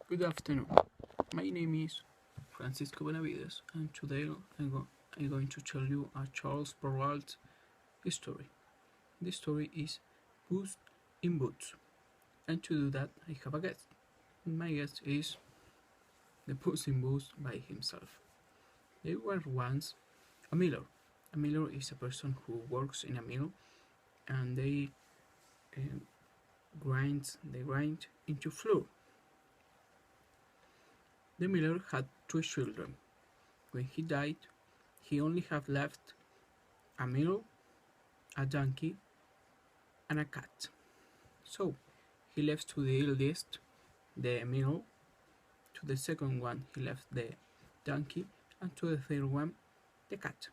Good afternoon. My name is Francisco Benavides, and today I'm going to tell you a Charles Perrault story. The story is Puss in Boots, and to do that, I have a guest. My guest is the Puss in Boots by himself. There was once a miller. A miller is a person who works in a mill, and uh, they grind into flour. The miller had two children. When he died, he only had left a mule, a donkey, and a cat. So he left to the eldest the mule, to the second one he left the donkey, and to the third one the cat.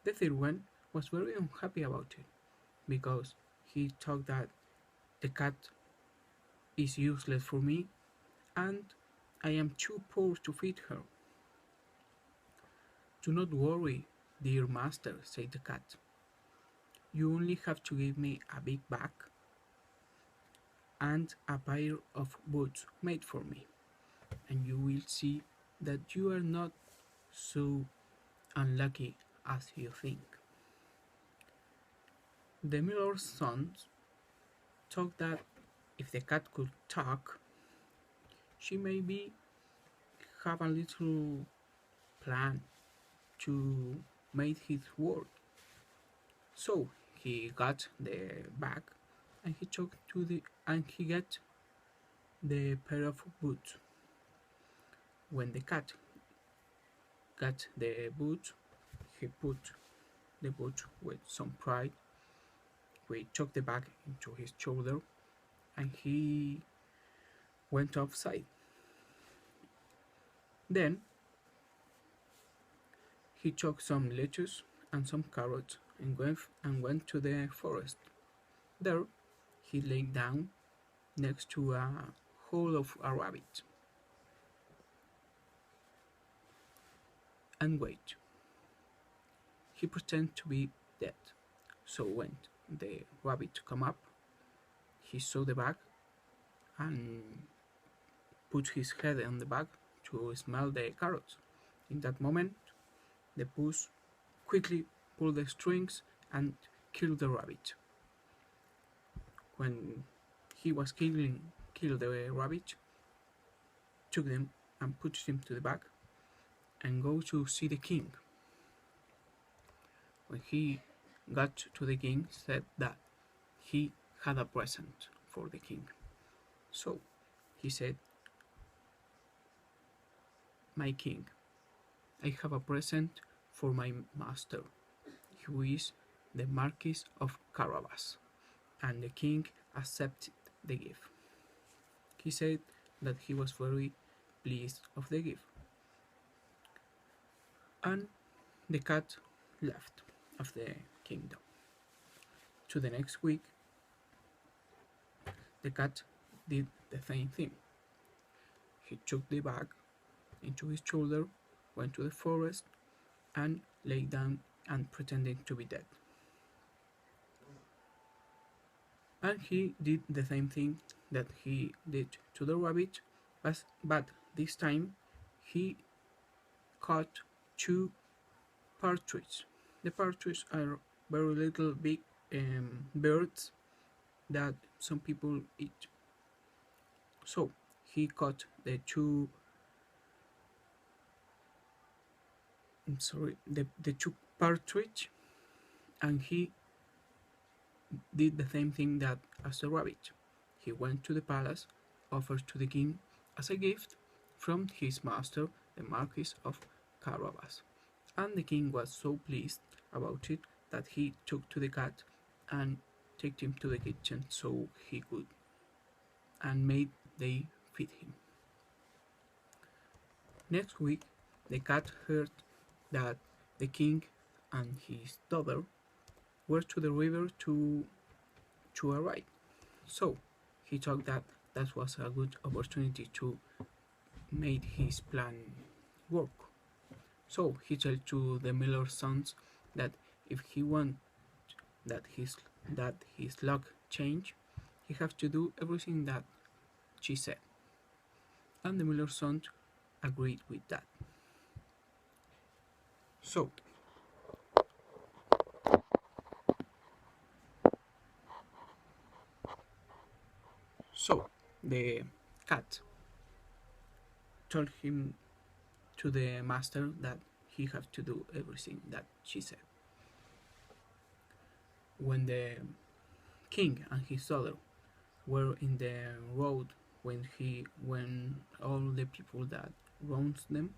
The third one was very unhappy about it because he thought that the cat is useless for me and I am too poor to feed her. Do not worry, dear master, said the cat. You only have to give me a big bag and a pair of boots made for me, and you will see that you are not so unlucky as you think. The miller's son thought that if the cat could talk, she maybe have a little plan to make his word. So he got the bag and he got the pair of boots. When the cat got the boots, he put the boot with some pride. We took the bag into his shoulder and he went outside. Then he took some lettuce and some carrots and went to the forest. There he lay down next to a hole of a rabbit and waited. He pretended to be dead. So when the rabbit came up, he saw the bag and put his head on the bag to smell the carrots. In that moment, the puss quickly pulled the strings and killed the rabbit. When he was killed the rabbit, took them and put him to the bag and go to see the king. When he got to the king, said that he had a present for the king. So he said, "My king, I have a present for my master, who is the Marquis of Carabas." And the king accepted the gift. He said that he was very pleased of the gift. And the cat left of the kingdom. To the next week, the cat did the same thing. He took the bag into his shoulder, went to the forest, and lay down and pretended to be dead. And he did the same thing that he did to the rabbit, but this time he caught two partridges. The partridges are very little big birds that some people eat. So he caught the two the two partridge, and he did the same thing that as the rabbit. He went to the palace, offered to the king as a gift from his master, the Marquis of Carabas. And the king was so pleased about it that he took to the cat and took him to the kitchen so he could and made they feed him. Next week, the cat heard that the king and his daughter were to the river to a ride. So he thought that that was a good opportunity to make his plan work. So he told to the miller's sons that if he want that his luck change, he have to do everything that she said. and the miller's son agreed with that. So, so the cat told him to the master that he had to do everything that she said. When the king and his daughter were in the road, when all the people that rounds them,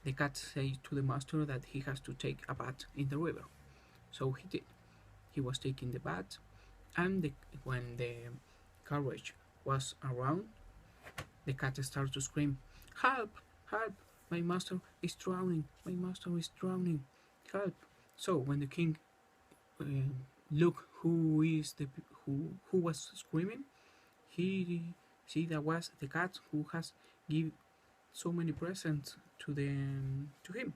the cat said to the master that he has to take a bath in the river. So he did. He was taking the bath, and when the carriage was around, the cat started to scream, "Help! Help! My master is drowning! My master is drowning! Help!" So when the king uh, looked who was screaming, he see that was the cat who has give so many presents to him,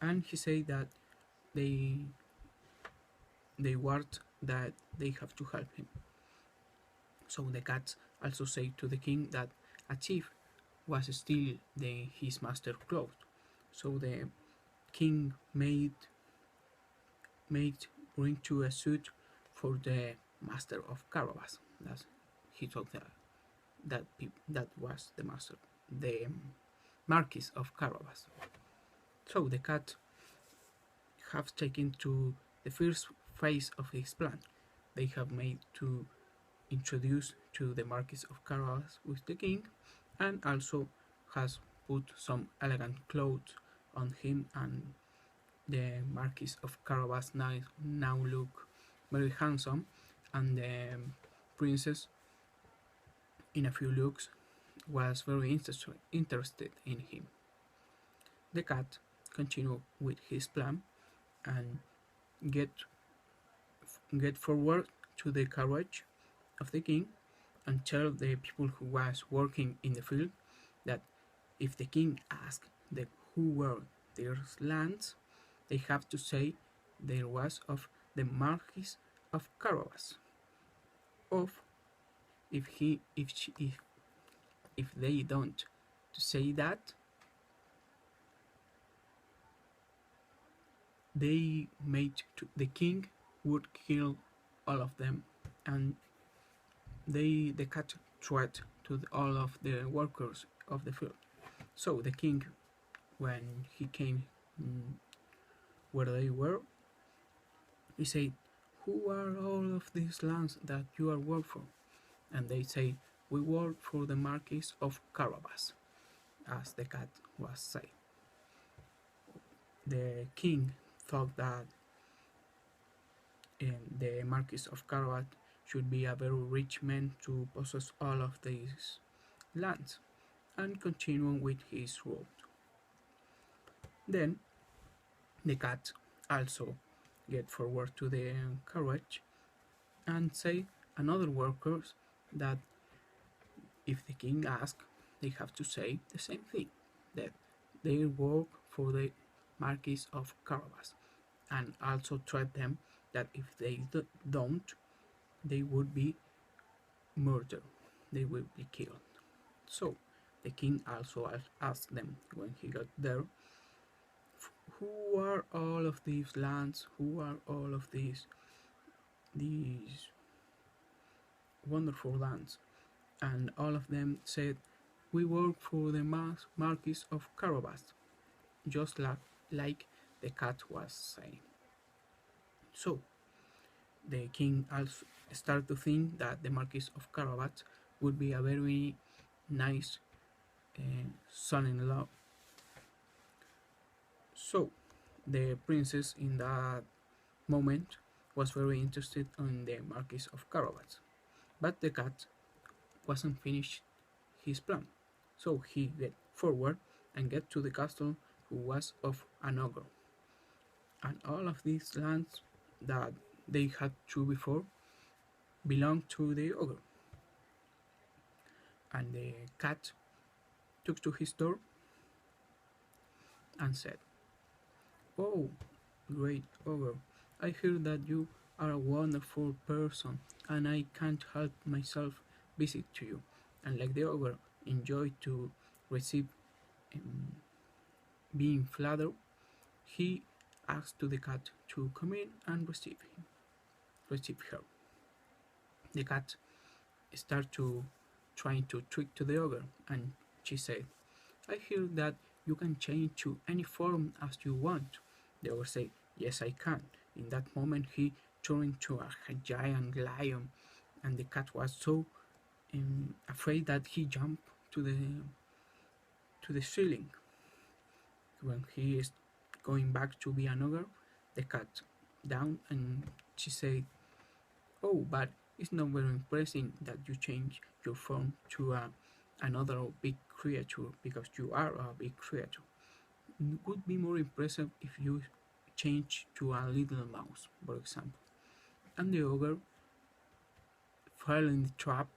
and he said that they they want that they have to help him. So the cat also said to the king that a thief was still his master's clothes. So the king made bring to a suit for the master of Carabas. That he thought that was the master, the Marquis of Carabas. So the cat have taken to the first phase of his plan. They have made to introduce to the Marquis of Carabas with the king, and also has put some elegant clothes on him, and the Marquis of Carabas now look very handsome, and the princess in a few looks was very interested in him. The cat continued with his plan and get get forward to the carriage of the king and tell the people who was working in the field that if the king asked them who were their lands, they have to say there was of the Marquis of Carabas. Of if they don't to say that, they made the king would kill all of them, and the cat threat to all of the workers of the field. So the king, when he came where they were, he said, "Who are all of these lands that you are work for?" And they say, "We work for the Marquis of Carabas," as the cat was saying. The king thought that the Marquis of Carabas should be a very rich man to possess all of these lands, and continue with his route. Then the cat also get forward to the carriage and say another workers that if the king asks, they have to say the same thing, that they work for the Marquis of Carabas, and also threat them that if they don't, they would be murdered, they will be killed. So the king also asked them when he got there, who are all of these lands, who are all of these wonderful lands, and all of them said, "We work for the Marquis of Carabas," just like the cat was saying. So the king also started to think that the Marquis of Carabas would be a very nice son-in-law. So the princess in that moment was very interested in the Marquis of Carabas, but the cat wasn't finished his plan. So he get forward and get to the castle who was of an ogre. And all of these lands that they had to before belonged to the ogre. And the cat took to his door and said, "Oh, great ogre, I hear that you are a wonderful person, and I can't help myself visit to you." And like the ogre enjoyed to receive um, being flattered, he asked to the cat to come in and receive her. The cat started to trying to trick to the ogre, and she said, "I hear that you can change to any form as you want." The ogre said, "Yes, I can." In that moment, he turned into a giant lion, and the cat was so afraid that he jumped to the ceiling. When he is going back to be an ogre, the cat down, and she said, "Oh, but it's not very impressive that you change your form to another big creature because you are a big creature. It would be more impressive if you change to a little mouse, for example." And the ogre fell in the trap,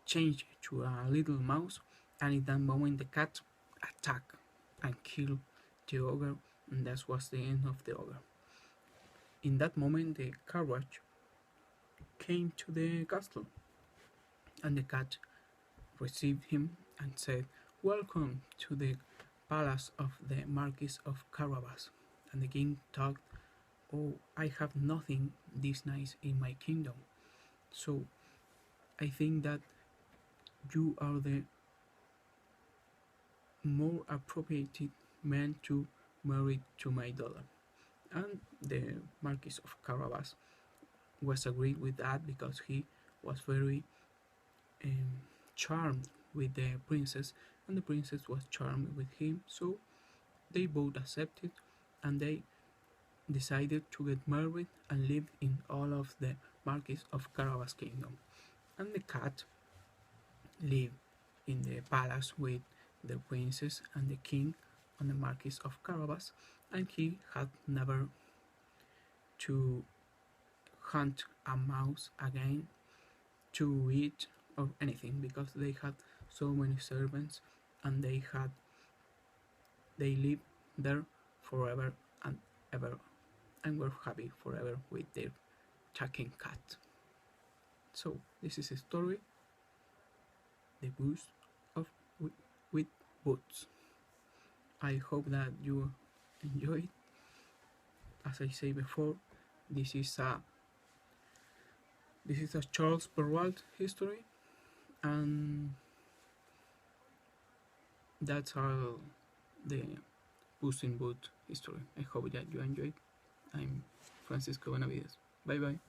changed to a little mouse, and in that moment the cat attacked and killed the ogre, and that was the end of the ogre. In that moment, the carriage came to the castle, and the cat received him and said, "Welcome to the palace of the Marquis of Carabas." And the king thought, "Oh, I have nothing this nice in my kingdom, so I think that you are the more appropriate man to marry to my daughter." And the Marquis of Carabas was agreed with that because he was very um, charmed with the princess, and the princess was charmed with him. So they both accepted, and they decided to get married and live in all of the Marquis of Carabas kingdom. And the cat lived in the palace with the princess and the king and the Marquis of Carabas, and he had never to hunt a mouse again to eat or anything because they had so many servants, and they lived there forever and ever, and were happy forever with their talking cat. So this is a story, the boots of with boots. I hope that you enjoy it. As I said before, this is a Charles Perrault history, and that's all the Puss in Boot history. I hope that you enjoyed. I'm Francisco Benavides. Bye bye.